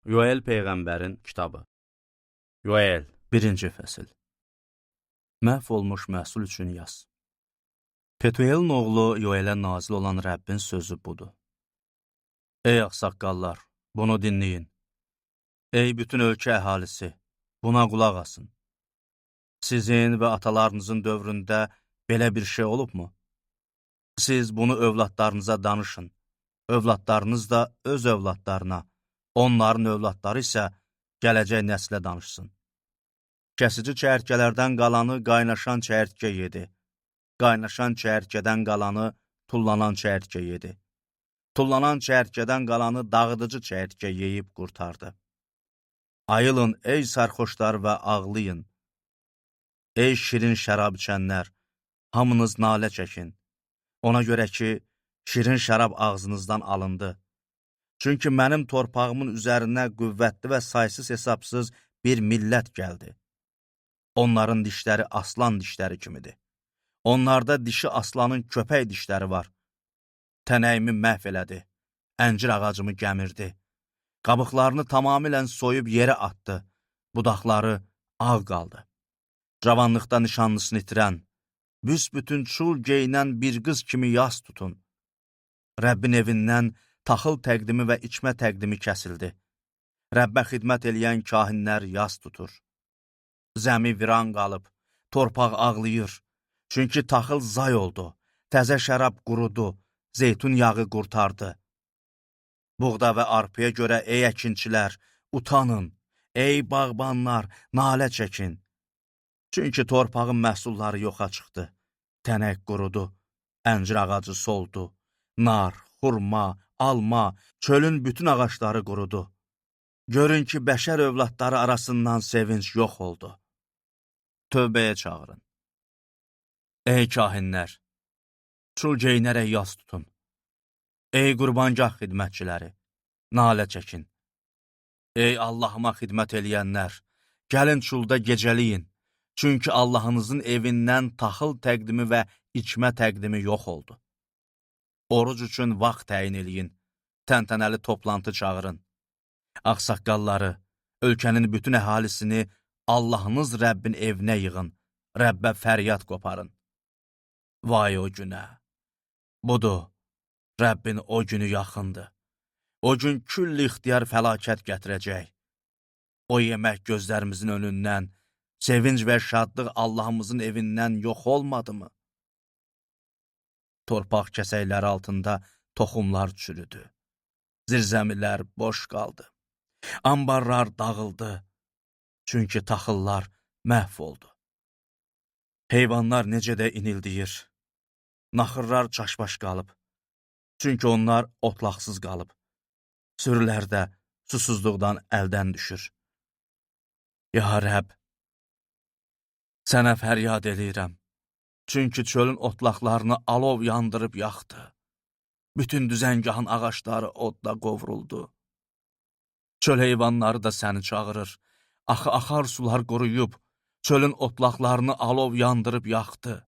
Yoel Peyğəmbərin kitabı. Yoel 1-ci fəsil. Məhv olmuş məhsul üçün yaz. Petuelin oğlu Yoelə nazil olan Rəbbin sözü budur. Ey ağsaqqallar, bunu dinləyin. Ey bütün ölkə əhalisi, buna qulaq asın. Sizin və atalarınızın dövründə belə bir şey olubmu? Siz bunu övladlarınıza danışın. Övladlarınız da öz övladlarına, onların övladları isə gələcək nəslə danışsın. Kəsici çəyirtkələrdən qalanı qaynaşan çəyirtkə yedi. Qaynaşan çəyirtkədən qalanı tullanan çəyirtkə yedi. Tullanan çəyirtkədən qalanı dağıdıcı çəyirtkə yeyib qurtardı. Ayılın, ey sərxoşlar və ağlayın. Ey şirin şərab içənlər, hamınız nalə çəkin. Ona görə ki, şirin şərab ağzınızdan alındı. Çünki mənim torpağımın üzərinə qüvvətli və saysız hesabsız bir millət gəldi. Onların dişləri aslan dişləri kimidir. Onlarda dişi aslanın köpək dişləri var. Tənəyimi məhv elədi, əncir ağacımı gəmirdi. Qabıqlarını tamamilə soyub yerə atdı, budaqları ağ qaldı. Cavanlıqda nişanlısını itirən, büsbütün çul geyinən bir qız kimi yas tutun. Rəbbin evindən taxıl təqdimi və içmə təqdimi kəsildi. Rəbbə xidmət eləyən kahinlər yas tutur. Zəmi viran qalıb, torpaq ağlayır. Çünki taxıl zay oldu, təzə şərab qurudu, zeytun yağı qurtardı. Buğda və arpaya görə ey əkinçilər, utanın, ey bağbanlar, nalə çəkin. Çünki torpağın məhsulları yoxa çıxdı, tənək qurudu, əncir ağacı soldu, nar, xurma, alma, çölün bütün ağaçları qurudu. Görün ki, bəşər övladları arasından sevinç yox oldu. Tövbəyə çağırın. Ey kahinlər, çul geyinərək yas tutun. Ey qurbangah xidmətçiləri, nalə çəkin. Ey Allahıma xidmət eləyənlər, gəlin çulda gecəliyin. Çünki Allahınızın evindən taxıl təqdimi və içmə təqdimi yox oldu. Oruc üçün vaxt təyin eləyin, təntənəli toplantı çağırın. Ağsaqqalları, ölkənin bütün əhalisini Allahınız Rəbbin evinə yığın, Rəbbə fəryad qoparın. Vay o günə! Budur, Rəbbin o günü yaxındır. O gün külli ixtiyar fəlakət gətirəcək. O yemək gözlərimizin önündən, sevinc və şadlıq Allahımızın evindən yox olmadı mı? Torpaq kəsəkləri altında toxumlar çürüdü. Zirzəmilər boş qaldı. Ambarlar dağıldı. Çünki taxıllar məhv oldu. Heyvanlar necə də inildiyir. Naxırlar çaşbaş qalıb. Çünki onlar otlaqsız qalıb. Sürülər də susuzluqdan əldən düşür. Ya Rəbb, sənə fəryad eləyirəm. Çünki çölün otlaqlarını alov yandırıb yaxdı. Bütün düzəngahın ağaçları odla qovruldu. Çöl heyvanları da səni çağırır. Axı axar sular quruyub, çölün otlaqlarını alov yandırıb yaxdı.